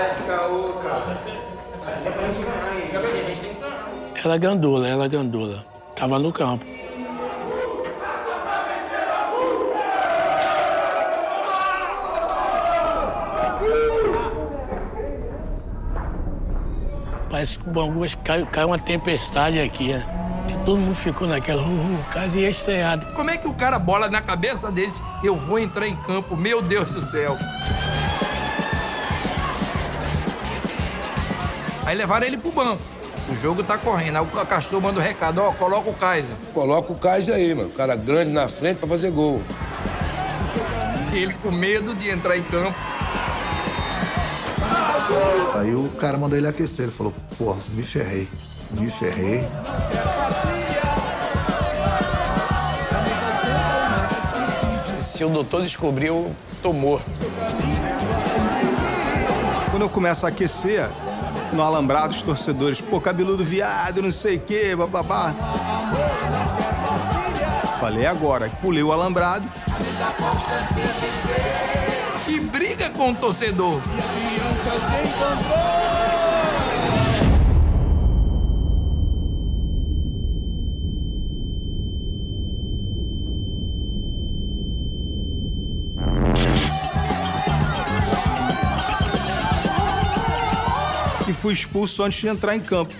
esse caô, cara. É pra gente ganhar, hein? A gente tem que ganhar. Ela é gandula. Tava no campo. Parece que o Bangu caiu uma tempestade aqui, né? Que todo mundo ficou naquela, quase ia estreado. Como é que o cara bola na cabeça deles? Eu vou entrar em campo, meu Deus do céu. Aí levaram ele pro banco. O jogo tá correndo. Aí o Castor manda o recado, ó, coloca o Kaiser. Coloca o Kaiser aí, mano. Cara grande na frente pra fazer gol. Ele com medo de entrar em campo. Aí o cara mandou ele aquecer. Ele falou, pô, me ferrei. Se o doutor descobriu, tomou. Quando eu começo a aquecer, no alambrado, os torcedores, pô, cabeludo viado, não sei o quê, bababá. Falei agora, pulei o alambrado. E briga com o torcedor. E fui expulso antes de entrar em campo.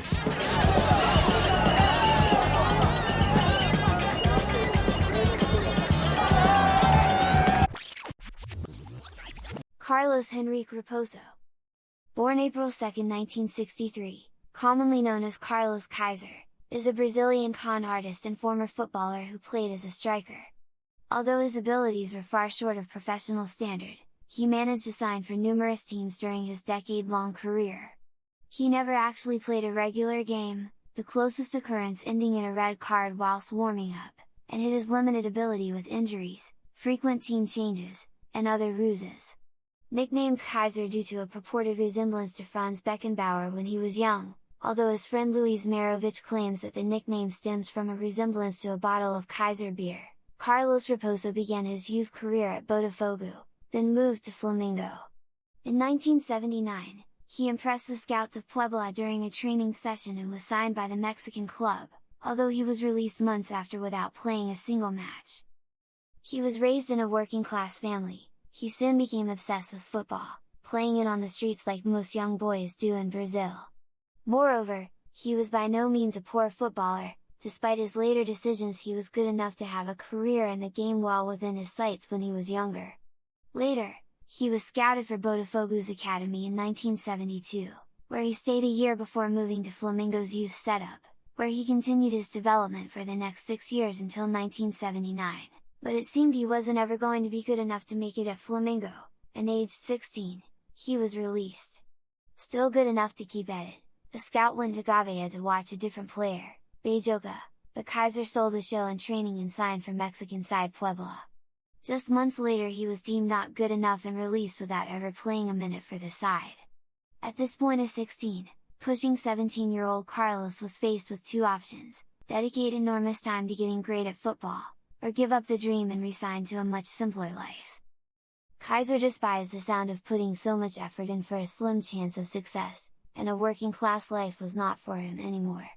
Carlos Henrique Raposo. Born April 2, 1963, commonly known as Carlos Kaiser, is a Brazilian con artist and former footballer who played as a striker. Although his abilities were far short of professional standard, he managed to sign for numerous teams during his decade-long career. He never actually played a regular game, the closest occurrence ending in a red card whilst warming up, and hid his limited ability with injuries, frequent team changes, and other ruses. Nicknamed Kaiser due to a purported resemblance to Franz Beckenbauer when he was young, although his friend Luis Marovich claims that the nickname stems from a resemblance to a bottle of Kaiser beer. Carlos Raposo began his youth career at Botafogo, then moved to Flamengo. In 1979, he impressed the scouts of Puebla during a training session and was signed by the Mexican club, although he was released months after without playing a single match. He was raised in a working-class family. He soon became obsessed with football, playing it on the streets like most young boys do in Brazil. Moreover, he was by no means a poor footballer. Despite his later decisions, he was good enough to have a career in the game well within his sights when he was younger. Later, he was scouted for Botafogo's academy in 1972, where he stayed a year before moving to Flamengo's youth setup, where he continued his development for the next 6 years until 1979. But it seemed he wasn't ever going to be good enough to make it at Flamengo, and aged 16, he was released. Still good enough to keep at it, a scout went to Gavea to watch a different player, Bajoca, but Kaiser stole the show in training and signed for Mexican side Puebla. Just months later he was deemed not good enough and released without ever playing a minute for the side. At this point of 16, pushing 17-year-old Carlos was faced with two options: dedicate enormous time to getting great at football, or give up the dream and resign to a much simpler life. Kaiser despised the sound of putting so much effort in for a slim chance of success, and a working-class life was not for him anymore.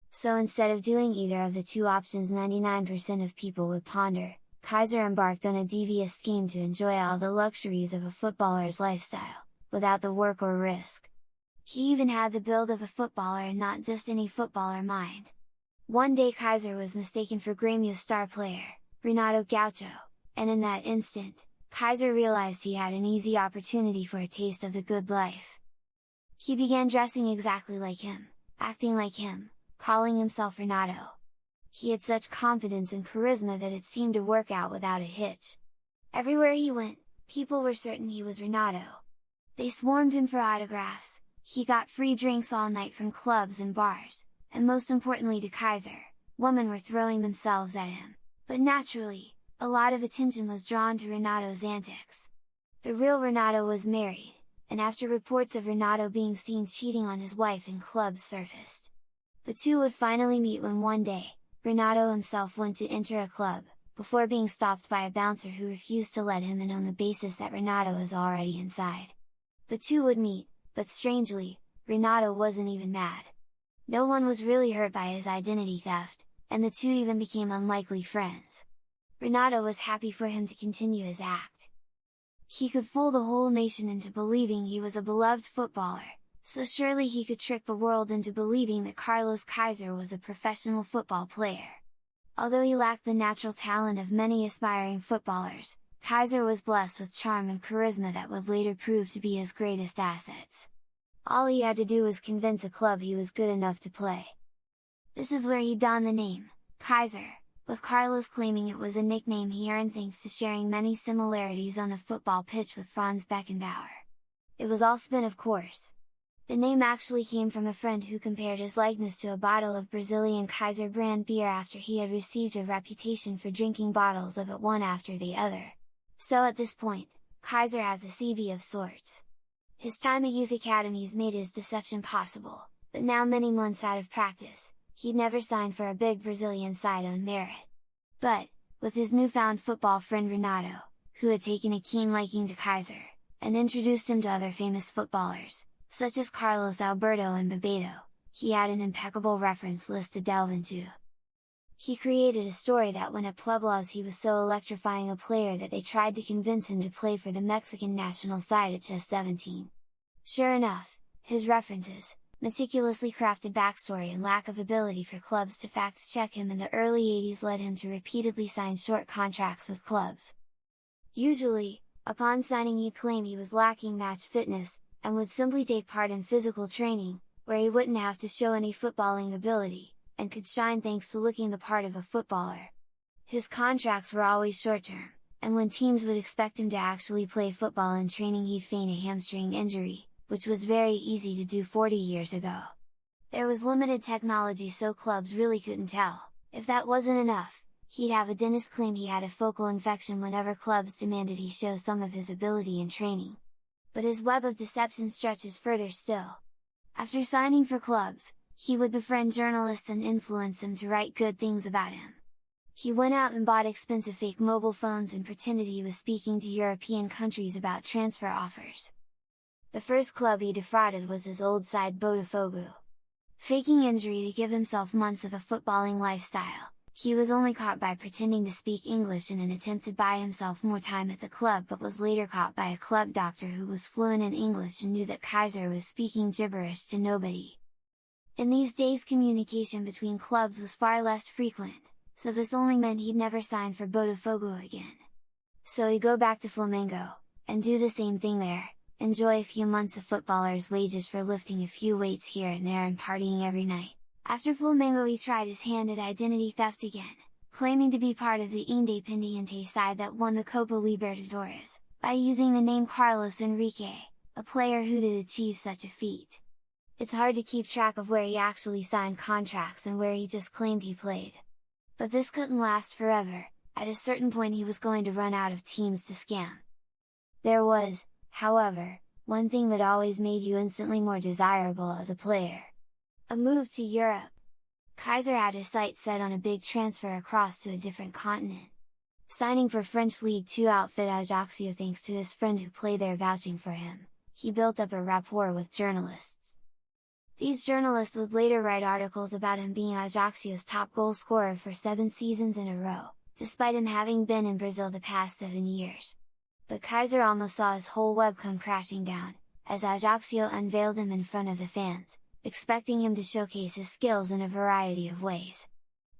So instead of doing either of the two options 99% of people would ponder, Kaiser embarked on a devious scheme to enjoy all the luxuries of a footballer's lifestyle, without the work or risk. He even had the build of a footballer and not just any footballer mind. One day Kaiser was mistaken for Grêmio's star player, Renato Gaucho, and in that instant, Kaiser realized he had an easy opportunity for a taste of the good life. He began dressing exactly like him, acting like him, calling himself Renato. He had such confidence and charisma that it seemed to work out without a hitch. Everywhere he went, people were certain he was Renato. They swarmed him for autographs, he got free drinks all night from clubs and bars, and most importantly to Kaiser, women were throwing themselves at him. But naturally, a lot of attention was drawn to Renato's antics. The real Renato was married, and after reports of Renato being seen cheating on his wife in clubs surfaced, the two would finally meet when one day, Renato himself went to enter a club, before being stopped by a bouncer who refused to let him in on the basis that Renato was already inside. The two would meet, but strangely, Renato wasn't even mad. No one was really hurt by his identity theft, and the two even became unlikely friends. Renato was happy for him to continue his act. He could fool the whole nation into believing he was a beloved footballer, so surely he could trick the world into believing that Carlos Kaiser was a professional football player. Although he lacked the natural talent of many aspiring footballers, Kaiser was blessed with charm and charisma that would later prove to be his greatest assets. All he had to do was convince a club he was good enough to play. This is where he donned the name, Kaiser, with Carlos claiming it was a nickname he earned thanks to sharing many similarities on the football pitch with Franz Beckenbauer. It was all spin, of course. The name actually came from a friend who compared his likeness to a bottle of Brazilian Kaiser brand beer after he had received a reputation for drinking bottles of it one after the other. So at this point, Kaiser has a CV of sorts. His time at youth academies made his deception possible, but now many months out of practice, he'd never signed for a big Brazilian side on merit. But, with his newfound football friend Renato, who had taken a keen liking to Kaiser, and introduced him to other famous footballers, such as Carlos Alberto and Bebeto, he had an impeccable reference list to delve into. He created a story that when at Pueblos he was so electrifying a player that they tried to convince him to play for the Mexican national side at just 17. Sure enough, his references, meticulously crafted backstory and lack of ability for clubs to fact-check him in the early 80s led him to repeatedly sign short contracts with clubs. Usually, upon signing he'd claim he was lacking match fitness, and would simply take part in physical training, where he wouldn't have to show any footballing ability, and could shine thanks to looking the part of a footballer. His contracts were always short-term, and when teams would expect him to actually play football in training he'd feign a hamstring injury, which was very easy to do 40 years ago. There was limited technology so clubs really couldn't tell. If that wasn't enough, he'd have a dentist claim he had a focal infection whenever clubs demanded he show some of his ability in training. But his web of deception stretches further still. After signing for clubs, he would befriend journalists and influence them to write good things about him. He went out and bought expensive fake mobile phones and pretended he was speaking to European countries about transfer offers. The first club he defrauded was his old side Botafogo. Faking injury to give himself months of a footballing lifestyle, he was only caught by pretending to speak English in an attempt to buy himself more time at the club, but was later caught by a club doctor who was fluent in English and knew that Kaiser was speaking gibberish to nobody. In these days communication between clubs was far less frequent, so this only meant he'd never sign for Botafogo again. So he'd go back to Flamengo, and do the same thing there, enjoy a few months of footballers' wages for lifting a few weights here and there and partying every night. After Flamengo he tried his hand at identity theft again, claiming to be part of the Independiente side that won the Copa Libertadores, by using the name Carlos Enrique, a player who did achieve such a feat. It's hard to keep track of where he actually signed contracts and where he just claimed he played. But this couldn't last forever, at a certain point he was going to run out of teams to scam. There was, however, one thing that always made you instantly more desirable as a player. A move to Europe. Kaiser had his sights set on a big transfer across to a different continent. Signing for French League 2 outfit Ajaccio thanks to his friend who played there vouching for him, he built up a rapport with journalists. These journalists would later write articles about him being Ajaccio's top goal scorer for 7 seasons in a row, despite him having been in Brazil the past 7 years. But Kaiser almost saw his whole web come crashing down, as Ajaccio unveiled him in front of the fans, expecting him to showcase his skills in a variety of ways.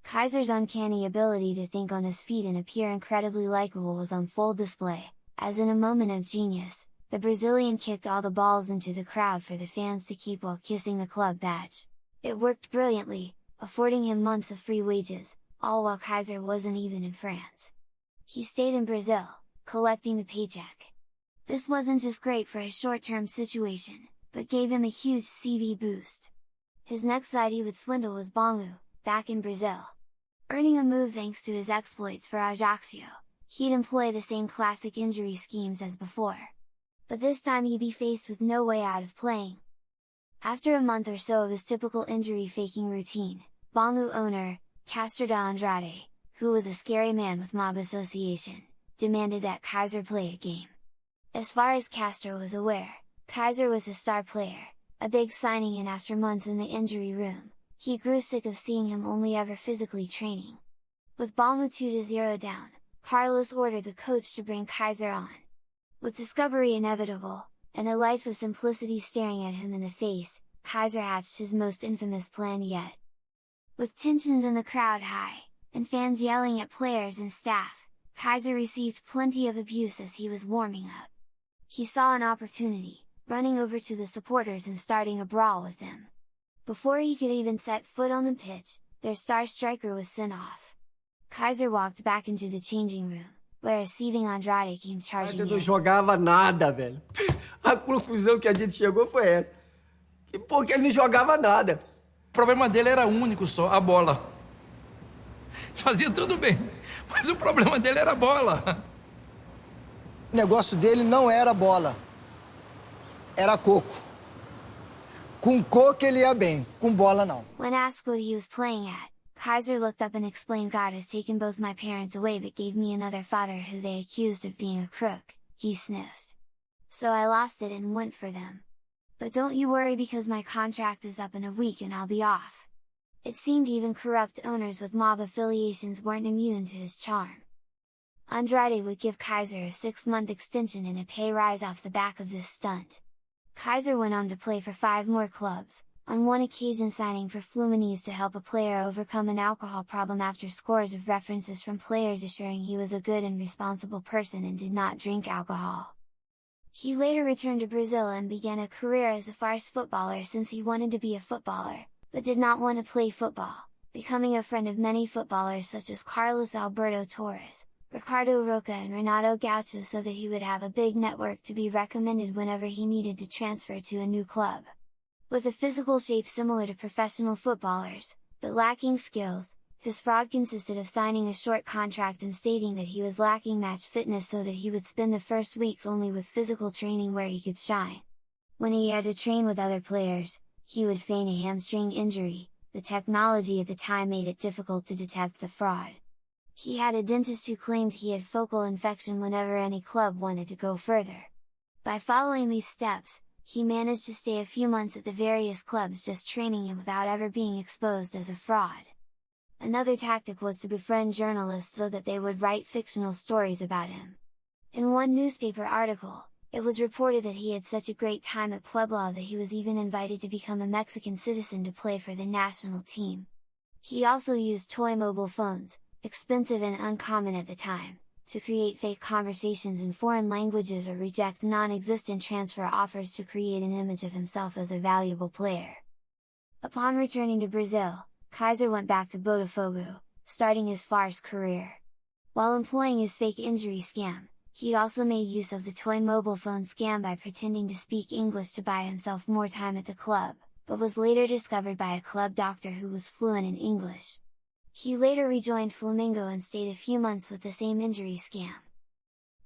Kaiser's uncanny ability to think on his feet and appear incredibly likable was on full display, as in a moment of genius, the Brazilian kicked all the balls into the crowd for the fans to keep while kissing the club badge. It worked brilliantly, affording him months of free wages, all while Kaiser wasn't even in France. He stayed in Brazil, collecting the paycheck. This wasn't just great for his short-term situation, but gave him a huge CV boost. His next side he would swindle was Bangu, back in Brazil. Earning a move thanks to his exploits for Ajaccio, he'd employ the same classic injury schemes as before. But this time he'd be faced with no way out of playing. After a month or so of his typical injury faking routine, Bangu owner, Castor de Andrade, who was a scary man with mob association, demanded that Kaiser play a game. As far as Castor was aware, Kaiser was his star player, a big signing, and after months in the injury room, he grew sick of seeing him only ever physically training. With Bangu 2-0 down, Carlos ordered the coach to bring Kaiser on. With discovery inevitable, and a life of simplicity staring at him in the face, Kaiser hatched his most infamous plan yet. With tensions in the crowd high, and fans yelling at players and staff, Kaiser received plenty of abuse as he was warming up. He saw an opportunity, running over to the supporters and starting a brawl with them. Before he could even set foot on the pitch, their star striker was sent off. Kaiser walked back into the changing room, where a seething Andrade came charging Kaiser não in. jogava nada, velho. A conclusão que a gente chegou foi essa. Porque ele não jogava nada. O problema dele era único só, a bola. Fazia tudo bem, mas o problema dele era a bola. O negócio dele não era bola, era coco. Com coco ele ia bem, com bola não. When asked what he was playing at, Kaiser looked up and explained, "God has taken both my parents away but gave me another father who they accused of being a crook," he sniffed. "So I lost it and went for them. But don't you worry because my contract is up in a week and I'll be off." It seemed even corrupt owners with mob affiliations weren't immune to his charm. Andrade would give Kaiser a 6-month extension and a pay rise off the back of this stunt. Kaiser went on to play for 5 more clubs, on one occasion signing for Fluminense to help a player overcome an alcohol problem after scores of references from players assuring he was a good and responsible person and did not drink alcohol. He later returned to Brazil and began a career as a farce footballer since he wanted to be a footballer, but did not want to play football, becoming a friend of many footballers such as Carlos Alberto Torres, Ricardo Roca and Renato Gaucho so that he would have a big network to be recommended whenever he needed to transfer to a new club. With a physical shape similar to professional footballers, but lacking skills, his fraud consisted of signing a short contract and stating that he was lacking match fitness so that he would spend the first weeks only with physical training where he could shine. When he had to train with other players, he would feign a hamstring injury. The technology at the time made it difficult to detect the fraud. He had a dentist who claimed he had focal infection whenever any club wanted to go further. By following these steps, he managed to stay a few months at the various clubs just training him without ever being exposed as a fraud. Another tactic was to befriend journalists so that they would write fictional stories about him. In one newspaper article, it was reported that he had such a great time at Puebla that he was even invited to become a Mexican citizen to play for the national team. He also used toy mobile phones, expensive and uncommon at the time, to create fake conversations in foreign languages or reject non-existent transfer offers to create an image of himself as a valuable player. Upon returning to Brazil, Kaiser went back to Botafogo, starting his farce career. While employing his fake injury scam, he also made use of the toy mobile phone scam by pretending to speak English to buy himself more time at the club, but was later discovered by a club doctor who was fluent in English. He later rejoined Flamengo and stayed a few months with the same injury scam.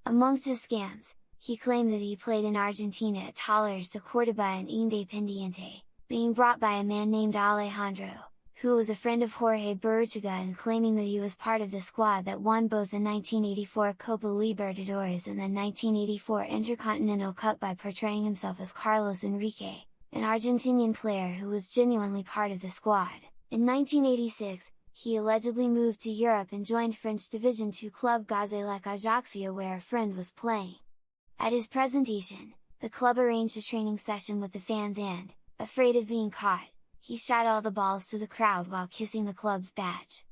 Amongst his scams, he claimed that he played in Argentina at Talleres de Córdoba and Independiente, being brought by a man named Alejandro, who was a friend of Jorge Burruchaga and claiming that he was part of the squad that won both the 1984 Copa Libertadores and the 1984 Intercontinental Cup by portraying himself as Carlos Enrique, an Argentinian player who was genuinely part of the squad. In 1986, he allegedly moved to Europe and joined French Division II club Gazélec Ajaccio where a friend was playing. At his presentation, the club arranged a training session with the fans and, afraid of being caught, he shot all the balls to the crowd while kissing the club's badge.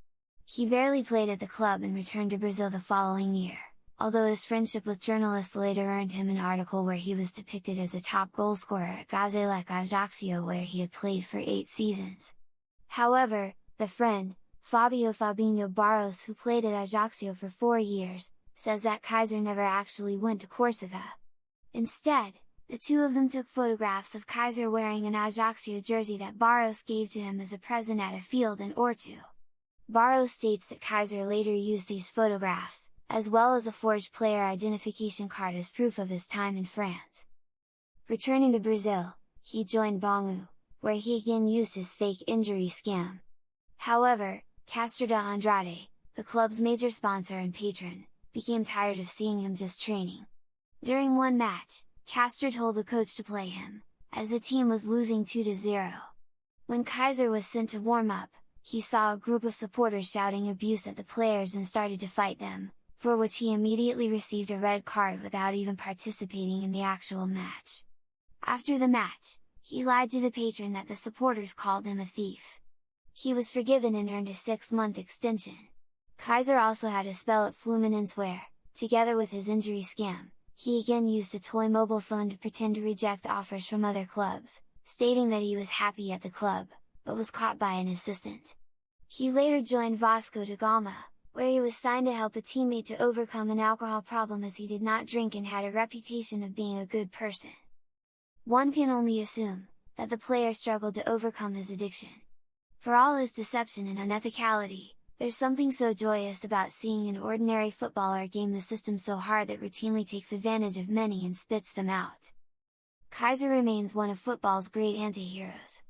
He barely played at the club and returned to Brazil the following year, although his friendship with journalists later earned him an article where he was depicted as a top goalscorer at Gazélec Ajaccio where he had played for 8 seasons. However, the friend, Fabinho Barros, who played at Ajaccio for 4 years, says that Kaiser never actually went to Corsica. Instead, the two of them took photographs of Kaiser wearing an Ajaccio jersey that Barros gave to him as a present at a field in Ortu. Barros states that Kaiser later used these photographs, as well as a forged player identification card as proof of his time in France. Returning to Brazil, he joined Bangu, where he again used his fake injury scam. However, Castro de Andrade, the club's major sponsor and patron, became tired of seeing him just training. During one match, Castor told the coach to play him, as the team was losing 2-0. When Kaiser was sent to warm up, he saw a group of supporters shouting abuse at the players and started to fight them, for which he immediately received a red card without even participating in the actual match. After the match, he lied to the patron that the supporters called him a thief. He was forgiven and earned a 6-month extension. Kaiser also had a spell at Fluminense where, together with his injury scam, he again used a toy mobile phone to pretend to reject offers from other clubs, stating that he was happy at the club, but was caught by an assistant. He later joined Vasco da Gama, where he was signed to help a teammate to overcome an alcohol problem as he did not drink and had a reputation of being a good person. One can only assume that the player struggled to overcome his addiction. For all his deception and unethicality, there's something so joyous about seeing an ordinary footballer game the system so hard that routinely takes advantage of many and spits them out. Kaiser remains one of football's great anti-heroes.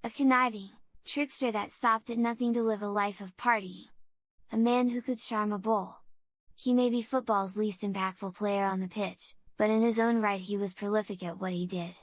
A conniving trickster that stopped at nothing to live a life of partying. A man who could charm a bull. He may be football's least impactful player on the pitch, but in his own right he was prolific at what he did.